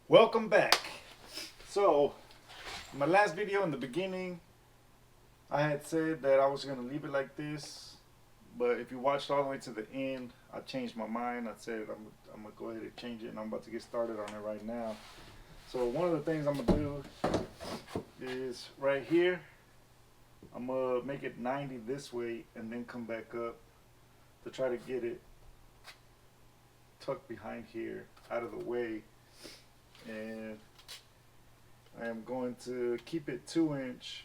Welcome back. So, my last video in the beginning, I had said that I was going to leave it like this, but if you watched all the way to the end, I changed my mind. I said I'm going to go ahead and change it, and I'm about to get started on it right now. So one of the things I'm going to do is right here, I'm going to make it 90 this way and then come back up to try to get it tucked behind here out of the way. And I am going to keep it 2-inch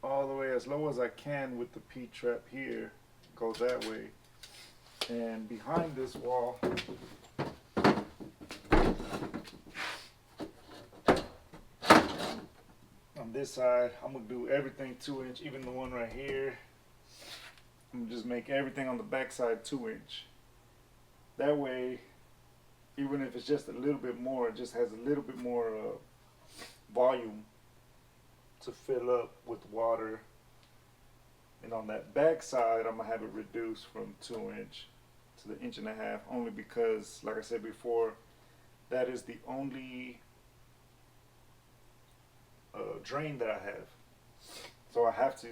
all the way as low as I can with the P-trap here. Go that way. And behind this wall, on this side, I'm going to do everything 2-inch, even the one right here. I'm going to just make everything on the back side 2-inch. That way, even if it's just a little bit more, it just has a little bit more volume to fill up with water. And on that back side, I'm gonna have it reduced from 2-inch to the 1.5 inch, only because, like I said before, that is the only drain that I have. So I have to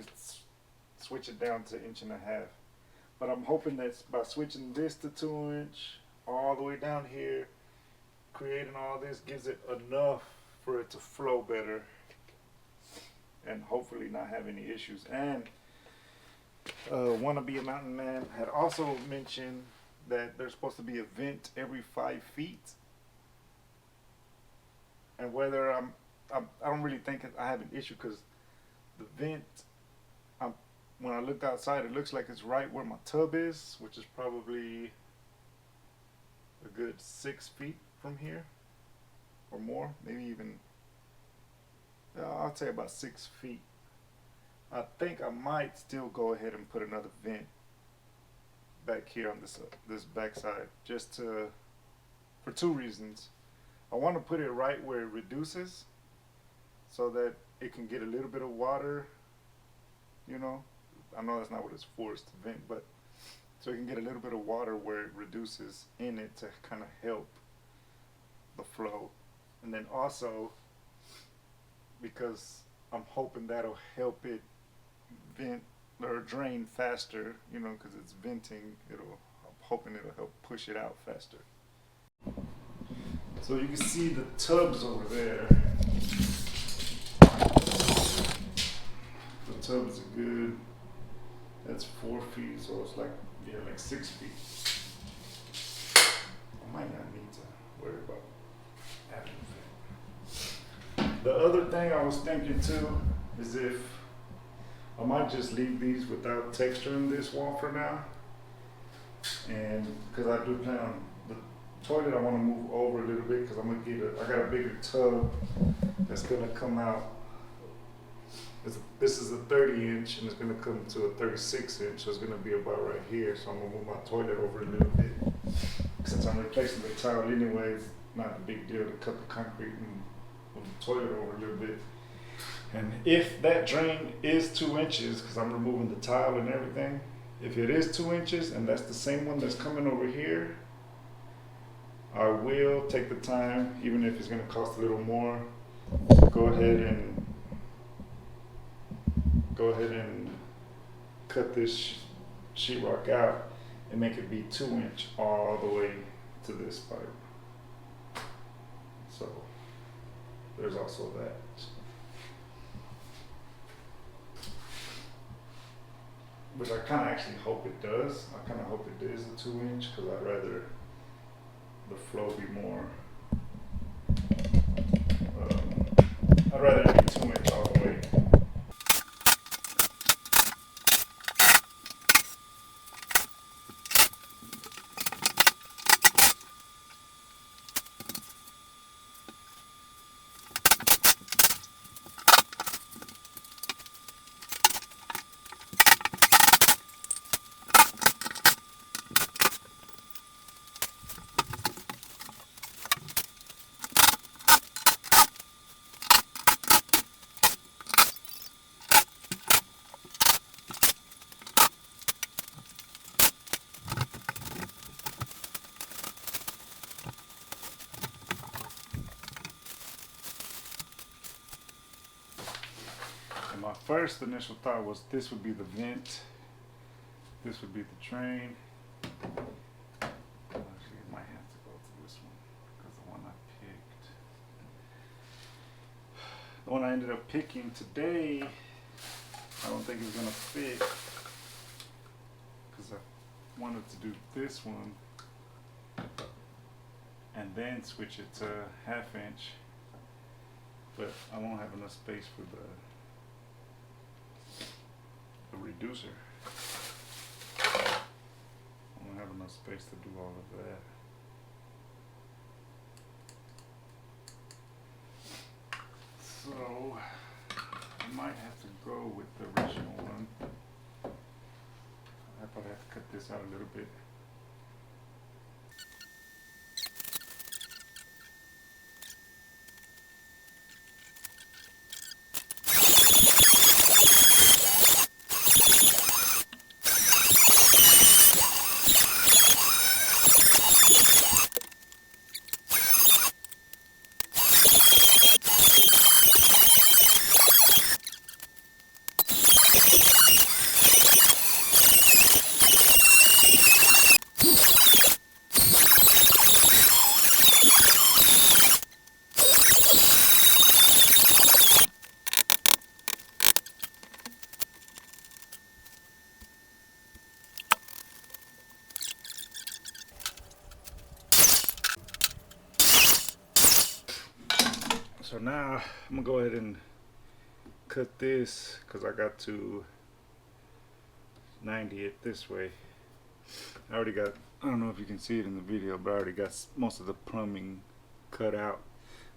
switch it down to 1.5 inch. But I'm hoping that by switching this to 2-inch, all the way down here, creating all this gives it enough for it to flow better and hopefully not have any issues. And Wanna Be a Mountain Man had also mentioned that there's supposed to be a vent every 5 feet. And whether I don't really think I have an issue, because the vent, when I looked outside, it looks like it's right where my tub is, which is probably a good 6 feet from here or more, maybe even, I'd say about 6 feet. I think I might still go ahead and put another vent back here on this back side, just for 2 reasons. I want to put it right where it reduces so that it can get a little bit of water, you know. I know that's not what it's for, it's to vent, but so it can get a little bit of water where it reduces in it to kind of help the flow. And then also, because I'm hoping that'll help it vent or drain faster, you know, because it's venting, I'm hoping it'll help push it out faster. So you can see the tubs over there. The tubs are good. That's 4 feet, so it's like 6 feet. I might not need to worry about having that. The other thing I was thinking too is if I might just leave these without texture in this wall for now. And because I do plan on the toilet, I want to move over a little bit because I'm gonna I got a bigger tub that's gonna come out. This is a 30-inch and it's going to come to a 36-inch, so it's going to be about right here. So I'm going to move my toilet over a little bit. Since I'm replacing the tile anyway, it's not a big deal to cut the concrete and move the toilet over a little bit. And if that drain is 2 inches, because I'm removing the tile and everything, if it is 2 inches and that's the same one that's coming over here, I will take the time, even if it's going to cost a little more, go ahead and cut this sheetrock out and make it be 2-inch all the way to this pipe. So there's also that. Which I kind of actually hope it does. I kind of hope it is a 2-inch because I'd rather the flow be more. I'd rather it be 2-inch all the way. my first initial thought was this would be the vent, this would be the drain. Actually, it might have to go to this one because the one I picked, the one I ended up picking today, I don't think it's gonna fit because I wanted to do this one and then switch it to 1/2 inch, but I won't have enough space for the reducer. I don't have enough space to do all of that. So I might have to go with the original one. I probably have to cut this out a little bit. So now I'm gonna go ahead and cut this because I got to 90 it this way. I already got, I don't know if you can see it in the video, but I already got most of the plumbing cut out.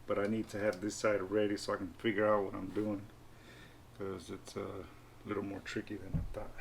But I need to have this side ready so I can figure out what I'm doing, because it's a little more tricky than I thought.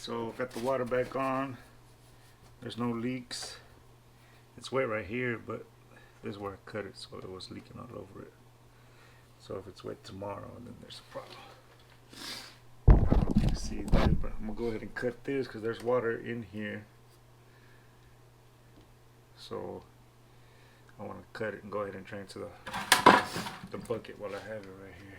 So got the water back on. There's no leaks. It's wet right here, but this is where I cut it, so it was leaking all over it. So if it's wet tomorrow, then there's a problem. I don't know if you can see that, but I'm gonna go ahead and cut this because there's water in here. So I want to cut it and go ahead and drain to the bucket while I have it right here.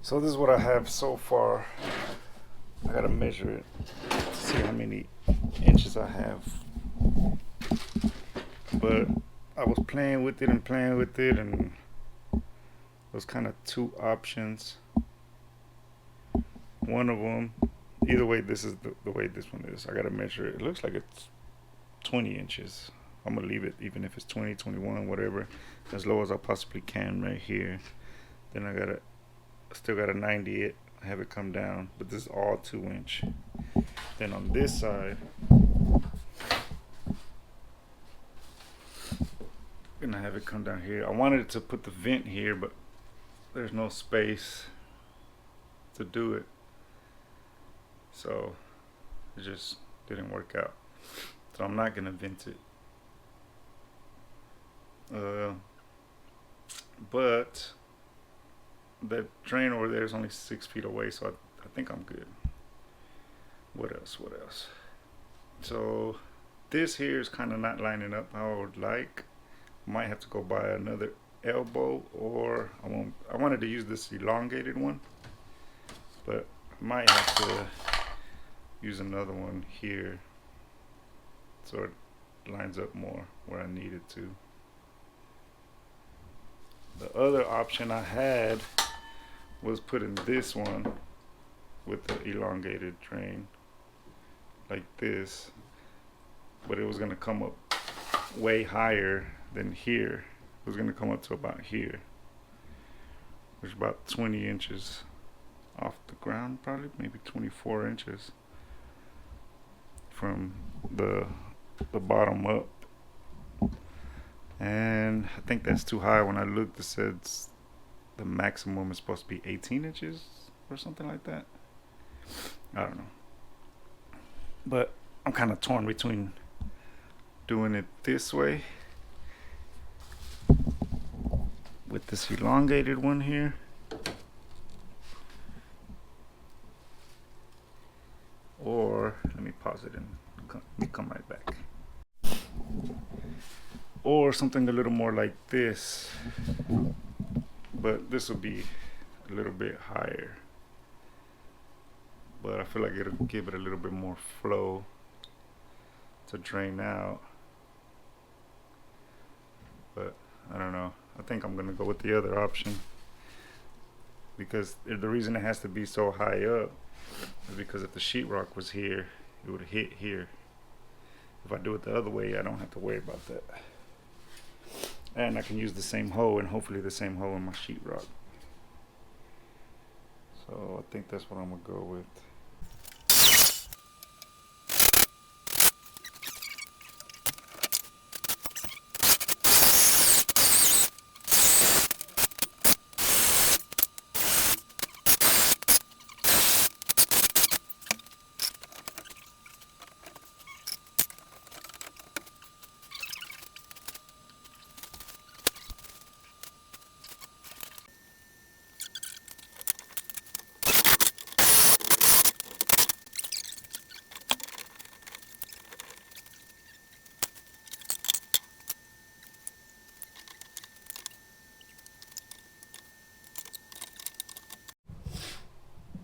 So this is what I have so far. I gotta measure it to see how many inches I have. But I was playing with it and there's kind of two options. One of them, either way, this is the way this one is. I gotta measure it. It looks like it's 20 inches. I'm gonna leave it even if it's 20, 21, whatever, as low as I possibly can right here. Then I still got a 90 it, have it come down, but this is all 2 inch. Then on this side, gonna have it come down here. I wanted to put the vent here, but there's no space to do it, so it just didn't work out. So I'm not gonna vent it. But that drain over there is only 6 feet away, so I think I'm good. What else? So this here is kind of not lining up how I would like. Might have to go buy another elbow, or I wanted to use this elongated one, but I might have to use another one here so it lines up more where I need it to. The other option I had was putting this one with the elongated drain like this, but it was gonna come up way higher than here. It was gonna come up to about here, which is about 20 inches off the ground, probably maybe 24 inches from the bottom up. And I think that's too high. When I looked, it said the maximum is supposed to be 18 inches or something like that. I don't know. But I'm kind of torn between doing it this way with this elongated one here, or let me pause it and let me come right back, or something a little more like this, but this will be a little bit higher, but I feel like it'll give it a little bit more flow to drain out. But I don't know, I think I'm gonna go with the other option, because the reason it has to be so high up is because if the sheetrock was here, it would hit here. If I do it the other way, I don't have to worry about that. And I can use the same hoe, and hopefully the same hoe in my sheetrock. So I think that's what I'm gonna go with.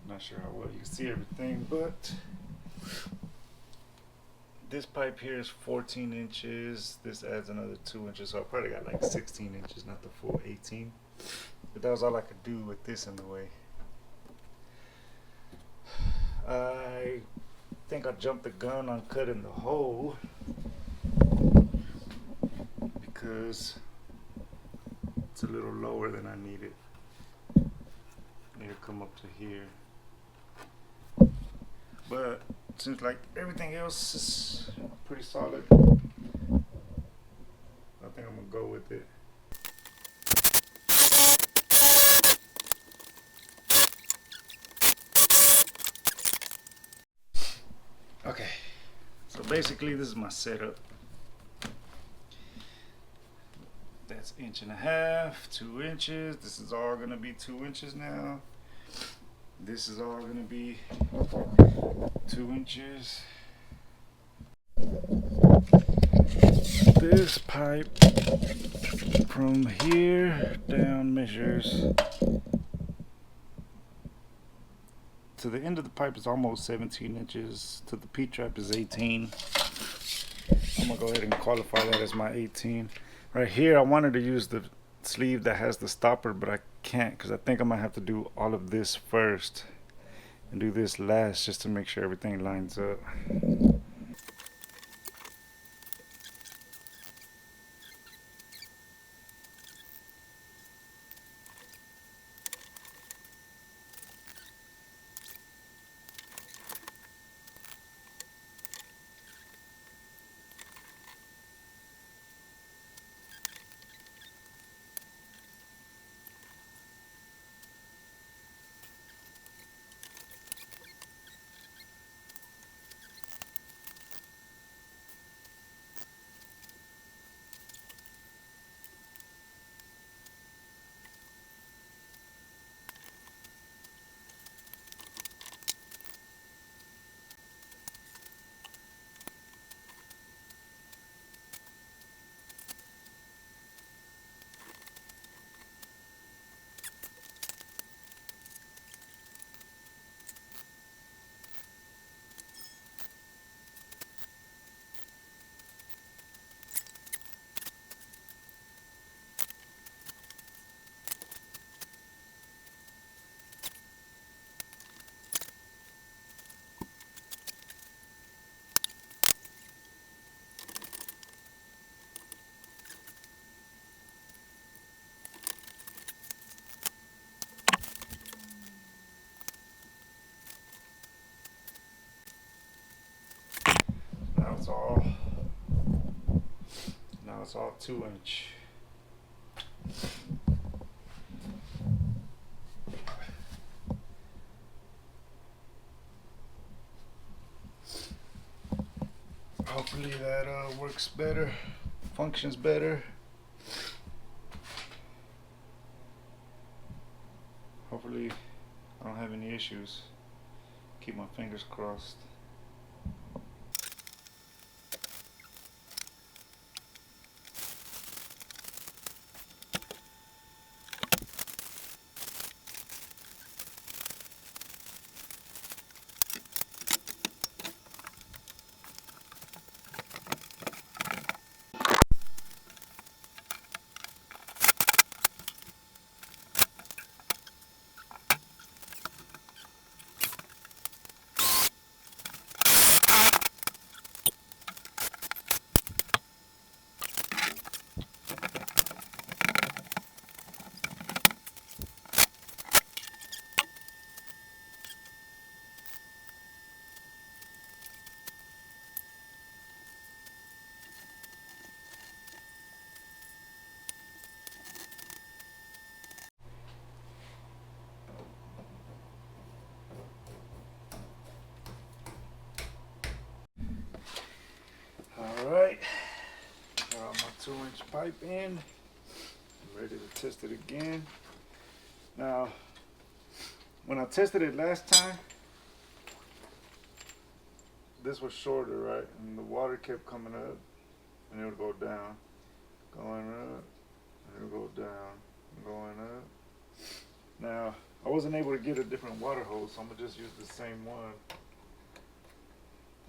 Not sure how well you can see everything, but this pipe here is 14 inches. This adds another 2 inches, so I probably got like 16 inches, not the full 18. But that was all I could do with this in the way. I think I jumped the gun on cutting the hole because it's a little lower than I need it. I need to come up to here. But it seems like everything else is pretty solid. I think I'm gonna go with it. Okay, so basically this is my setup. That's 1.5 inches, 2 inches. This is all gonna be 2 inches now. This is all gonna be 2 inches. This pipe from here down measures to the end of the pipe is almost 17 inches. To the P-trap is 18. I'm gonna go ahead and qualify that as my 18. Right here, I wanted to use the sleeve that has the stopper, but I can't because I think I might have to do all of this first and do this last just to make sure everything lines up. it's all 2-inch. Hopefully that works better, functions better. Hopefully I don't have any issues. Keep my fingers crossed. Alright, got my 2-inch pipe in. I'm ready to test it again. Now, when I tested it last time, this was shorter, right? And the water kept coming up and it would go down, going up, and it would go down, going up. Now, I wasn't able to get a different water hose, so I'm gonna just use the same one.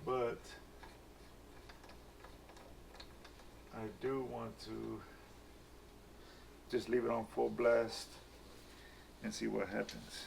But I do want to just leave it on full blast and see what happens.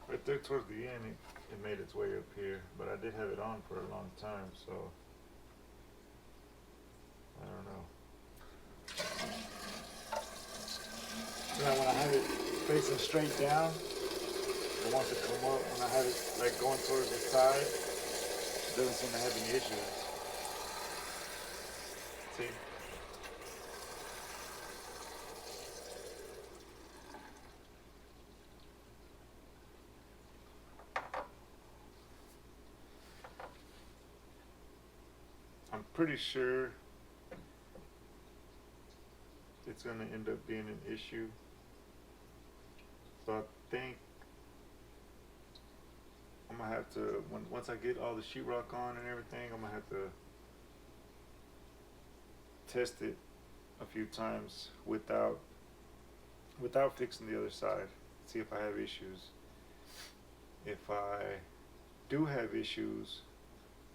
Right there towards the end, it made its way up here, but I did have it on for a long time, so I don't know. Now when I have it facing straight down, it wants to come up. When I have it like going towards the side, it doesn't seem to have any issues. See? I'm pretty sure it's going to end up being an issue. So I think I'm going to have to, once I get all the sheetrock on and everything, I'm going to have to test it a few times without fixing the other side. See if I have issues. If I do have issues,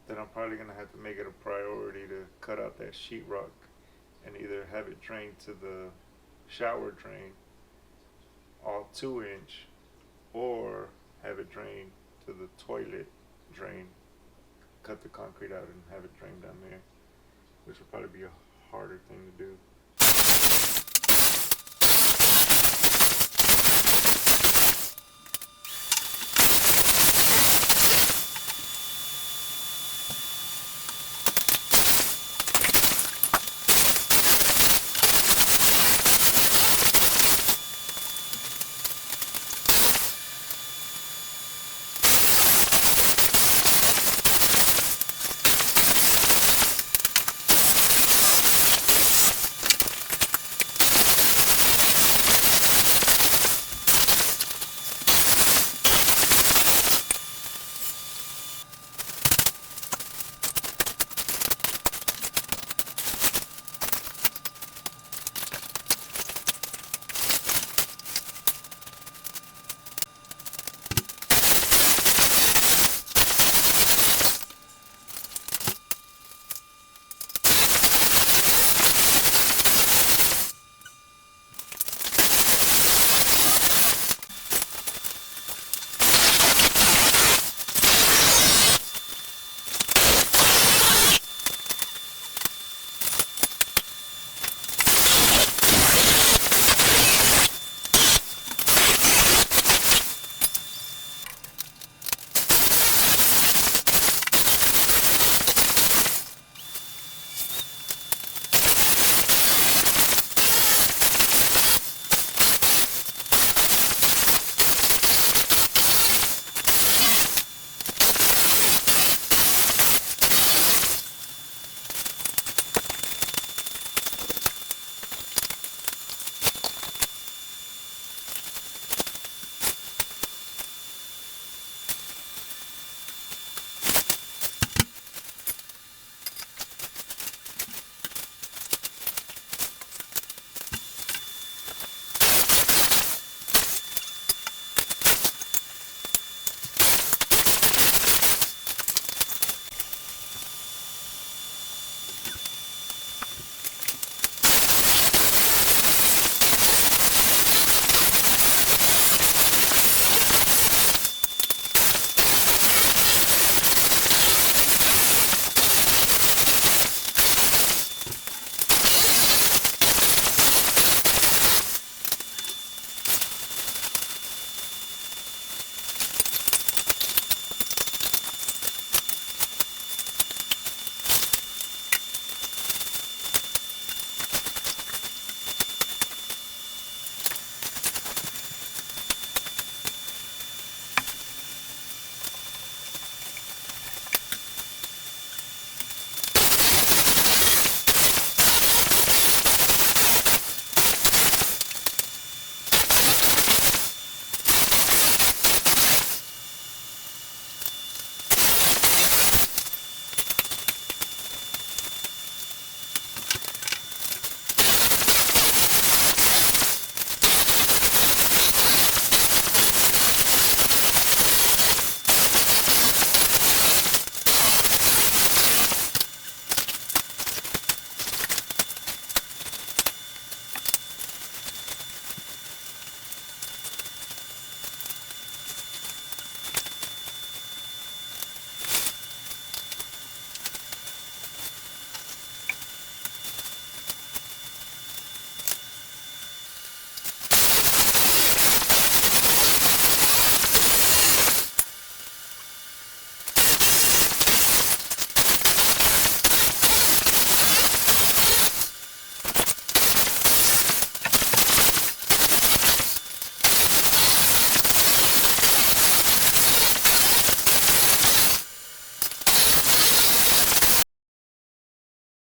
then I'm probably going to have to make it a priority to cut out that sheetrock and either have it drained to the shower drain, all 2-inch, or have it drained to the toilet drain, cut the concrete out and have it drained down there, which would probably be a harder thing to do.